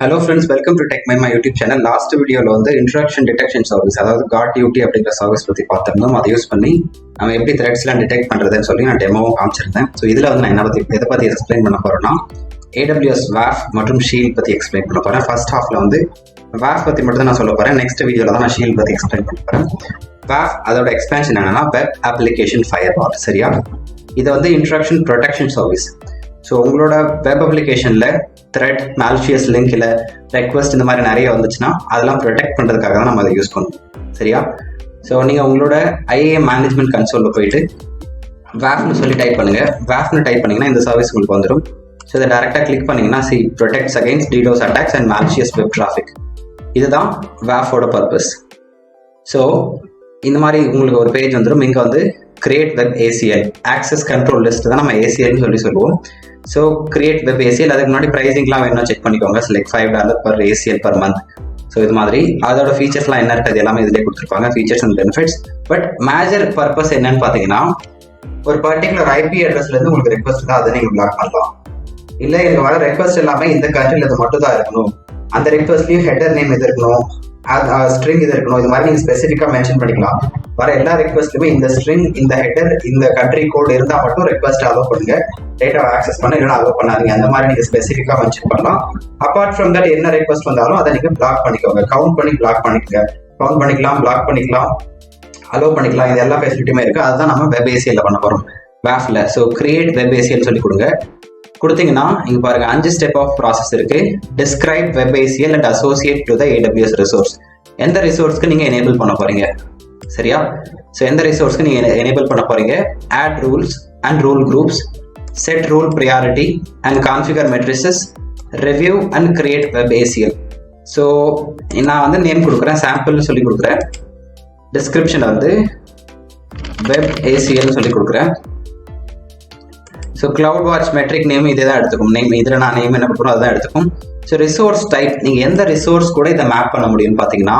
Hello friends, welcome to Techmaima YouTube channel. Last video வந்து interaction detection service, அதாவது GOT அப்படிங்கிற service பற்றி பார்த்திருந்தோம். அதை யூஸ் பண்ணி நம்ம எப்படி த்ரெட்ஸ்லாம் டிடெக்ட் பண்ணுறதுன்னு சொல்லி நான் டெமோவும் காமிச்சிருந்தேன். ஸோ இதில் வந்து நான் எதை பற்றி எக்ஸ்பிளைன் பண்ண போகிறேன்னா AWS WAF மற்றும் ஷீல்ட் பற்றி எக்ஸ்பிளைன் பண்ண போகிறேன். ஃபர்ஸ்ட் ஹாஃபில் வந்து WAF பற்றி மட்டும் தான் நான் சொல்ல போகிறேன். நெக்ஸ்ட் வீடியோவில் தான் நான் ஷீல்ட் பற்றி எக்ஸ்பிளைன் பண்ண போகிறேன். WAF அதோட எக்ஸ்பேன்ஷன் என்னன்னா வெப் அப்ளிகேஷன் ஃபயர்வால். சரியா, இது வந்து இன்ட்ராக்ஷன் ப்ரொடெக்ஷன் சர்வீஸ். ஸோ உங்களோட வெப் அப்ளிகேஷனில் த்ரெட், மால்ஷியஸ் லிங்க் இல்லை ரெக்வஸ்ட் இந்த மாதிரி நிறைய வந்துச்சுன்னா அதெல்லாம் ப்ரொடெக்ட் பண்ணுறதுக்காக தான் நம்ம அதை யூஸ் பண்ணுவோம். சரியா, ஸோ நீங்கள் உங்களோட IAM மேனேஜ்மெண்ட் கன்சோலில் போயிட்டு WAFனு சொல்லி டைப் பண்ணுங்கள். WAFனு டைப் பண்ணிங்கன்னா இந்த சர்வீஸ் உங்களுக்கு வந்துடும். ஸோ இதை டேரெக்டாக கிளிக் பண்ணிங்கன்னா protects against DDoS attacks and malicious web traffic. இதுதான் WAFோட பர்பஸ். ஸோ இந்த மாதிரி உங்களுக்கு ஒரு பேஜ் வந்துடும். இங்கே வந்து create web ACL, access control list தான் நம்ம ACLன்னு சொல்லுவோம். ஸோ கிரியேட் வெப் ACL, அதுக்கு முன்னாடி ப்ரைஸிங்லாம் வேணும்னா செக் பண்ணிக்கோங்க. Like $5 per ACL per month. So இது மாதிரி அதோட ஃபீச்சர்ஸ்லாம் என்ன இருக்குது எல்லாமே இதிலே கொடுத்துருப்பாங்க, features and benefits. But major purpose என்னன்னு பார்த்தீங்கன்னா ஒரு பர்டிகுலர் IP அட்ரஸ்லேருந்து உங்களுக்கு ரெக்வஸ்ட் தான், அதை நீங்கள் பிளாக் பண்ணலாம். இல்லை எனக்கு வர ரெக்வஸ்ட் எல்லாமே இந்த கண்ட்ரியில் இது மட்டும் தான் இருக்கணும், அந்த ரெக்வஸ்ட்லையும் ஹெடர் நேம் எது இருக்கணும், ஸ்ட்ரிங் இது இருக்கணும், இது மாதிரி நீங்கள் ஸ்பெசிஃபிக்காக மென்ஷன் பண்ணிக்கலாம். வர எல்லா ரெக்வஸ்ட்லுமே இந்த ஸ்ட்ரிங், இந்த ஹெடர், இந்த கண்ட்ரி கோட் இருந்தால் மட்டும் ரெக்வஸ்ட் அலோவ் பண்ணுங்க, டேட்டாவை ஆக்சஸ் பண்ண இல்லைன்னா அலோவ் பண்ணாதீங்க. அந்த மாதிரி நீங்கள் ஸ்பெசிஃபிக்காக மென்ஷன் பண்ணலாம். அப்பார்ட் ஃப்ரம் தட் என்ன ரெக்வஸ்ட் வந்தாலும் அதை நீங்கள் பிளாக் பண்ணிக்கோங்க. கவுண்ட் பண்ணி பிளாக் பண்ணிக்கோங்க. கவுண்ட் பண்ணிக்கலாம், பிளாக் பண்ணிக்கலாம், அலோவ் பண்ணிக்கலாம். இது எல்லா ஃபெசிலிட்டியுமே இருக்குது. அதுதான் நம்ம வெப் ACL பண்ண போகிறோம் WAFல. ஸோ கிரியேட் வெப் ACL சொல்லி கொடுங்க. கொடுத்தீங்கன்னா இங்க பாருங்க 5 ஸ்டெப் ஆஃப் ப்ராசஸ் இருக்கு. Describe web ACL and associate to the AWS resource. எந்த ரிசோர்ஸ்க்கு நீங்க எனேபிள் பண்ண போறீங்க? சரியா, ஸோ எந்த ரிசோர்ஸ்க்கு நீங்க எனேபிள் பண்ண போறீங்க? Add rules and rule groups, set rule priority and configure metrics, review and create web ACL. So நான் வந்து நேம் கொடுக்குறேன், சாம்பிள்னு சொல்லி கொடுக்குறேன். டிஸ்கிரிப்ஷன் வந்து வெப் ACL சொல்லி கொடுக்குறேன். So cloud watch metric name இதே தான் எடுத்துக்கும். நேம் இதில் நான் நேம் என்ன கொடுக்குறோம் அதுதான் எடுத்துக்கும். ஸோ ரிசோர்ஸ் டைப், நீங்கள் எந்த ரிசோர்ஸ் கூட இதை மேப் பண்ண முடியும்னு பார்த்தீங்கன்னா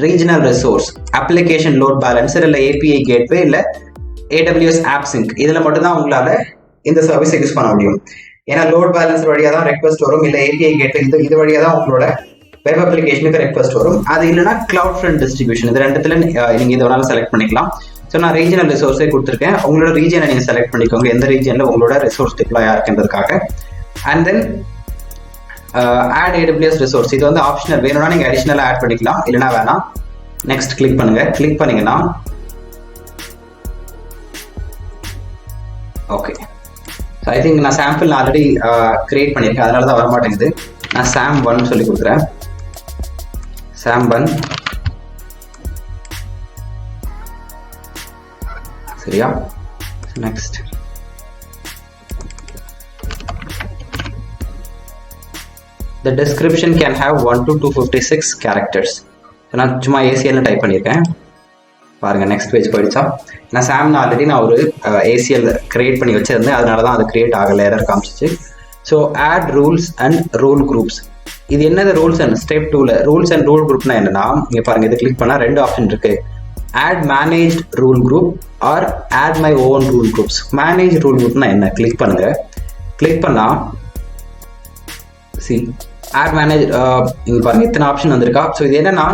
regional resource, application load balancer, இல்லை API கேட்வே, இல்லை AWS ஆப் சிங்க். இதில் மட்டும்தான் உங்களால் இந்த சர்வீஸை யூஸ் பண்ண முடியும். ஏன்னா லோட் பேலன்சர் வழியாக தான் ரெக்வஸ்ட் வரும், இல்லை API கேட்வே இது வழியாக தான் உங்களோட வெப் அப்ளிகேஷனுக்கு ரெக்வஸ்ட் வரும். அது இல்லைனா கிளவுட் ஃப்ரண்ட் டிஸ்ட்ரிபியூஷன். இது ரெண்டுத்துல நீங்கள் இதை வேணாலும் செலக்ட் பண்ணிக்கலாம். ஸோ நான் ரீஜனல் ரிசோர்ஸே கொடுத்துருக்கேன். உங்களோட ரீஜனை நீங்கள் செலக்ட் பண்ணிக்கோங்க, எந்த ரீஜனில் உங்களோட ரிசோர்ஸ் டிப்ளாயாக இருக்குன்றதுக்காக. And then add AWS resource. இது வந்து ஆப்ஷனல், வேணும்னா நீங்கள் அடிஷ்னலாக ஆட் பண்ணிக்கலாம், இல்லைனா வேணாம். நெக்ஸ்ட் கிளிக் பண்ணுங்க. கிளிக் பண்ணீங்கன்னா ஓகே. ஸோ ஐ திங்க் நான் சாம்பிள் ஆல்ரெடி கிரியேட் பண்ணியிருக்கேன், அதனால தான் வரமாட்டேங்குது. நான் SAM1 சொல்லி கொடுக்குறேன். SAM1. சரியா, next the description can have 1 to 256 characters. நான் சும்மா ACL டைப் பண்ணியிருக்கேன் பாருங்க. நெக்ஸ்ட் பேஜ் போயிடுச்சா? நான் SAM ஆல்ரெடி நான் ஒரு ACL கிரியேட் பண்ணி வச்சிருந்தேன், அதனால தான் அது கிரியேட் ஆகலை, எரர் காமிச்சிச்சு. So add rules and rule groups. இது என்னது? ரூல்ஸ் அண்ட் ஸ்டெப் 2ல ரூல்ஸ் அண்ட் ரூல் குரூப்னா என்னன்னா, இங்கே பாருங்க, இது கிளிக் பண்ணால் 2 ஆப்ஷன் இருக்கு. add managed rule group or add my own rule groups. managed rule groupனா என்ன? கிளிக் பண்ணுங்க. கிளிக் பண்ணா see add managed இங்க பாருங்க இத்தனை ஆப்ஷன் வந்திருக்கா. ஸோ இது என்னன்னா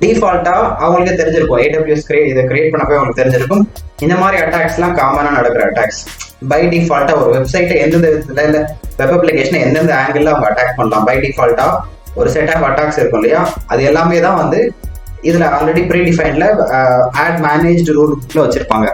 டிஃபால்ட்டா அவங்களுக்கே தெரிஞ்சிருக்கும், AWS இதை கிரியேட் பண்ணப்போ அவங்களுக்கு தெரிஞ்சிருக்கும் இந்த மாதிரி அட்டாக்ஸ்லாம் காமனாக நடக்கிற அட்டாக்ஸ். பை டிஃபால்ட்டா ஒரு வெப்சைட்டை எந்தெந்த விதத்துல இல்லை வெப் அப்ளிகேஷனை எந்தெந்த ஆங்கிள் அவங்க அட்டாக் பண்ணலாம், பை டிஃபால்ட்டா ஒரு செட் ஆஃப் அட்டாக்ஸ் இருக்கும் இல்லையா, அது எல்லாமே தான் வந்து இதில் ஆல்ரெடி ப்ரீ டிஃபைன்ல ஆட் மேனேஜ்டு ரூல்ல வச்சிருப்பாங்க.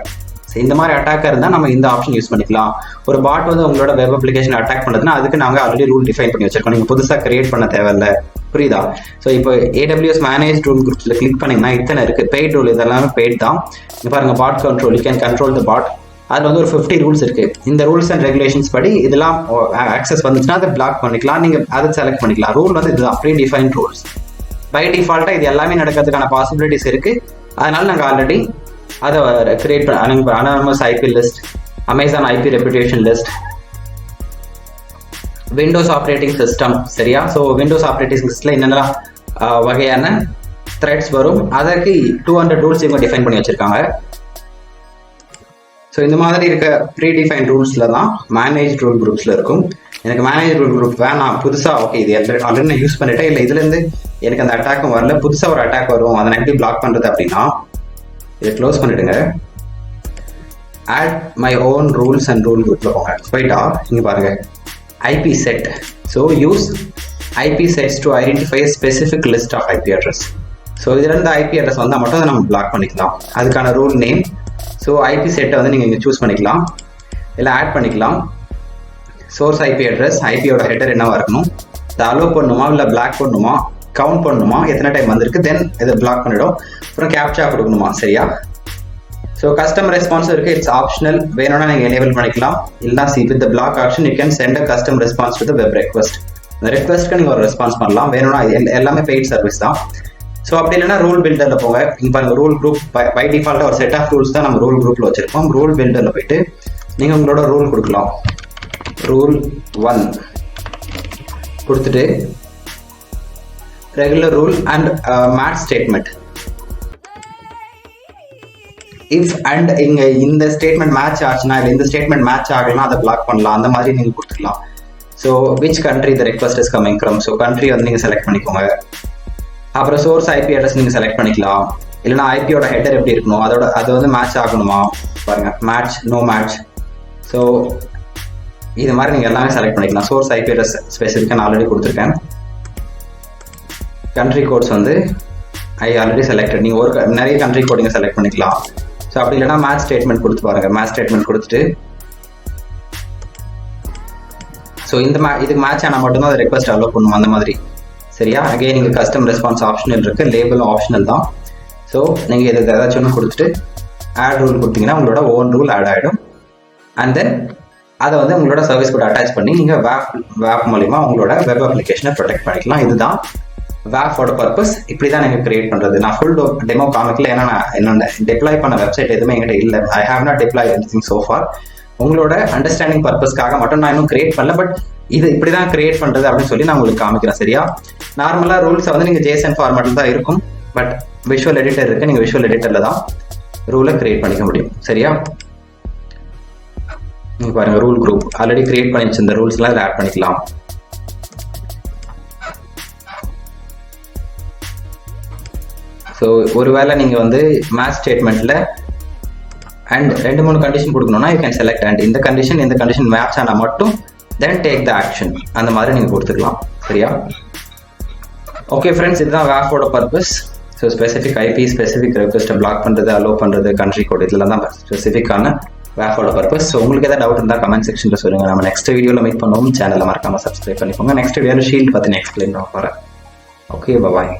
ஸோ இந்த மாதிரி அட்டாக்காக இருந்தால் நம்ம இந்த ஆப்ஷன் யூஸ் பண்ணிக்கலாம். ஒரு பாட் வந்து உங்களோட வெப் அப்ளிகேஷன் அட்டாக் பண்ணுறதுன்னா அதுக்கு நாங்கள் ஆல்ரெடி ரூல் டிஃபைன் பண்ணி வச்சிருக்கோம், நீங்கள் புதுசாக கிரியேட் பண்ண தேவையில்லை. புரியுதா? ஸோ இப்போ AWS மேனேஜ் ரூல் குரூப்ஸில் கிளிக் பண்ணிங்கன்னா இத்தனை இருக்குது. பெய்ட் ரூல் இதெல்லாமே பெய்ட் தான். இங்கே பாருங்க, bot control, you can control the bot. அதில் வந்து ஒரு 50 ரூல்ஸ் இருக்குது. இந்த ரூல்ஸ் அண்ட் ரெகுலேஷன்ஸ் படி இதெல்லாம் ஆக்சஸ் வந்துச்சுன்னா அதை பிளாக் பண்ணிக்கலாம், நீங்கள் அதை செலக்ட் பண்ணிக்கலாம். ரூல் வந்து இதுதான், ப்ரீ டிஃபைன் ரூல்ஸ். பை டிஃபால்ட்டாக இது எல்லாமே நடக்கிறதுக்கான பாசிபிலிட்டிஸ் இருக்குது. அதனால நாங்கள் ஆல்ரெடி அதை கிரியேட் பண்ண anonymous IP list, Amazon IP reputation list, Windows operating system. சரியா, ஸோ விண்டோஸ் ஆப்ரேட்டிங் சிஸ்டத்தில் என்னென்ன வகையான த்ரெட்ஸ் வரும், அதற்கு 200 ரூல்ஸ் இவங்க டிஃபைன் பண்ணி வச்சிருக்காங்க. ஸோ இந்த மாதிரி இருக்க ப்ரீ டிஃபைன் ரூல்ஸில் தான் மேனேஜ் ரூல் குரூப்ஸில் இருக்கும். எனக்கு மேனேஜ் ரூல் குரூப் வேணாம், புதுசாக ஓகே இது ஆல்ரெடி நான் யூஸ் பண்ணிட்டேன், இல்லை இதுலேருந்து எனக்கு அந்த அட்டாக்கும் வரல, புதுசாக ஒரு அட்டாக் வரும், அதை நான் எப்படி பிளாக் பண்ணுறது அப்படின்னா இதை க்ளோஸ் பண்ணிவிடுங்க. Add my own rules and rule குரூப்பில் போங்க. போயிட்டா இங்கே பாருங்கள் IP set. So use IP sets to identify specific list of IP address. So இதுல இருந்து ஐபி அட்ரஸ் வந்தால் மட்டும் அதை நம்ம பிளாக் பண்ணிக்கலாம். அதுக்கான ரூல் நேம். ஸோ ஐபி செட்டை வந்து நீங்கள் இங்கே சூஸ் பண்ணிக்கலாம், இல்லை ஆட் பண்ணிக்கலாம். சோர்ஸ் ஐபி அட்ரஸ், ஐபியோட ஹெட்டர் என்னவா இருக்கணும், இதை அலோவ் பண்ணணுமா இல்லை பிளாக் பண்ணணுமா, கவுண்ட் பண்ணணுமா, எத்தனை டைம் வந்திருக்கு, தென் இதை பிளாக் பண்ணிடும். அப்புறம் கேப்சா கொடுக்கணுமா, சரியா? ஸோ கஸ்டம் ரெஸ்பான்ஸ் இருக்குது, இட்ஸ் ஆப்ஷனல். வேணும்னா நீங்கள் எனேபிள் பண்ணிக்கலாம். இல்லைனா with the block option you can send a custom response to the web request. இந்த ரெக்வஸ்ட்க்கு நீங்கள் ஒரு ரெஸ்பான்ஸ் பண்ணலாம். வேணும்னா எல்லாமே பெய்ட் சர்வீஸ் தான். ஸோ அப்படி இல்லைனா ரூல் பில்டரில் போங்க. இங்கே பாருங்க ரூல் குரூப் பை டிஃபால்ட்டாக ஒரு செட் ஆஃப் ரூல்ஸ் தான் நம்ம ரூல் குரூப்பில் வச்சிருக்கோம். ரூல் பில்டரில் போயிட்டு நீங்கள் உங்களோட ரூல் கொடுக்கலாம். ரூல் 1 கொடுத்துட்டு regular rule and match statement. If and இங்கே இந்த ஸ்டேட்மெண்ட் மேட்ச் ஆச்சுன்னா இல்லை இந்த ஸ்டேட்மெண்ட் மேட்ச் ஆகலாம் அதை பிளாக் பண்ணலாம். அந்த மாதிரி நீங்கள் கொடுத்துக்கலாம். So which country the request is coming from. So country வந்து நீங்கள் செலக்ட் பண்ணிக்கோங்க. அப்புறம் சோர்ஸ் ஐபி அட்ரஸ் நீங்கள் செலக்ட் பண்ணிக்கலாம். இல்லைனா ஐபியோட ஹெட்டர் எப்படி இருக்கணும், அது வந்து மேட்ச் ஆகணுமா பாருங்க, மேட்ச் நோ மேட்ச். ஸோ இது மாதிரி நீங்கள் எல்லாமே செலக்ட் பண்ணிக்கலாம். சோர்ஸ் ஐபி அட்ரஸ் ஸ்பெசிஃபிக்காக நான் ஆல்ரெடி கொடுத்துருக்கேன். கண்ட்ரி கோட்ஸ் வந்து ஐ ஆல்ரெடி செலக்டட். நீங்கள் நிறைய கண்ட்ரி கோட் நீங்கள் செலக்ட் பண்ணிக்கலாம். ஸோ அப்படி இல்லைனா மேட்ச் ஸ்டேட்மெண்ட் கொடுத்து பாருங்கள். மேட்ச் ஸ்டேட்மெண்ட் கொடுத்துட்டு ஸோ இதுக்கு மேட்ச் ஆனால் மட்டும்தான் அதை ரெக்வஸ்ட் அலோவ் பண்ணும், அந்த மாதிரி, சரியா? அகைன் நீங்கள் கஸ்டம் ரெஸ்பான்ஸ் ஆப்ஷனல் இருக்குது, லேபிளும் ஆப்ஷனல் தான். ஸோ நீங்கள் இதுக்கு ஏதாச்சும் ஒன்று கொடுத்துட்டு ஆட் ரூல் கொடுத்தீங்கன்னா உங்களோட ஓன் ரூல் ஆட் ஆகிடும். அண்ட் தென் அதை வந்து உங்களோட சர்வீஸ் கூட அட்டாச் பண்ணி நீங்கள் வேப் மூலிமா உங்களோட வெப் அப்ளிகேஷனை ப்ரொடெக்ட் பண்ணிக்கலாம். இதுதான் வேஃபோட பர்பஸ். இப்படி தான் நீங்கள் கிரியேட் பண்ணுறது. நான் ஃபுல் டெமோ காமிக்கல, ஏன்னா நான் என்னோட டெப்ளாய் பண்ண வெப்சைட் எதுவுமே என்கிட்ட இல்லை. I have not deploy anything so for. உங்களோட அண்டர்ஸ்டாண்டிங் பர்பஸ்க்காக மட்டும் நான் இன்னும் கிரியேட் பண்ணல. பட் இது இப்படி தான் கிரியேட் பண்ணுறது அப்படின்னு சொல்லி நான் உங்களுக்கு காமிக்கிறேன், சரியா? நார்மலாக ரூல்ஸை வந்து நீங்கள் JSON ஃபார்மேட்டில் தான் இருக்கும். பட் விஷுவல் எடிட்டர் இருக்குது, நீங்கள் விஷுவல் எடிட்டரில் தான் ரூலை கிரியேட் பண்ணிக்க முடியும், சரியா? நீங்கள் பாருங்கள் ரூல் குரூப் ஆல்ரெடி கிரியேட் பண்ணி வச்சிருந்த ரூல்ஸ்லாம் இதில் ஆட் பண்ணிக்கலாம். ஸோ ஒருவேளை நீங்கள் வந்து மேட்ச் ஸ்டேட்மெண்ட்டில் அண்ட் 2-3 கண்டிஷன் கொடுக்கணும்னா யூ கேன் செலக்ட் அண்ட் இந்த கண்டிஷன் மேட்ச் ஆனால் மட்டும் தென் டேக் த ஆக்ஷன், அந்த மாதிரி நீங்கள் கொடுத்துக்கலாம், சரியா? ஓகே ஃப்ரெண்ட்ஸ், இதுதான் வேஃபோட purpose. So specific IP, specific ரெக்வஸ்ட்டை பிளாக் பண்ணுறது, அலோவ் பண்ணுறது, கண்ட்ரி கோட், இதெல்லாம் தான் ஸ்பெசிஃபிக்கான வேஃபோட பர்பஸ். ஸோ உங்களுக்கு ஏதாவது டவுட் இருந்தால் கமெண்ட் செக்ஷனில் சொல்லுங்கள். நம்ம நெக்ஸ்ட் வீடியோவில் மீட் பண்ணுவோம். சேனலை மறக்காமல் சப்ஸ்கிரைப் பண்ணிக்கோங்க. நெக்ஸ்ட் வீடியோவில் ஷீல்ட் பற்றி எக்ஸ்பிளைன் பண்ண போகிறேன். ஓகே, பாய்.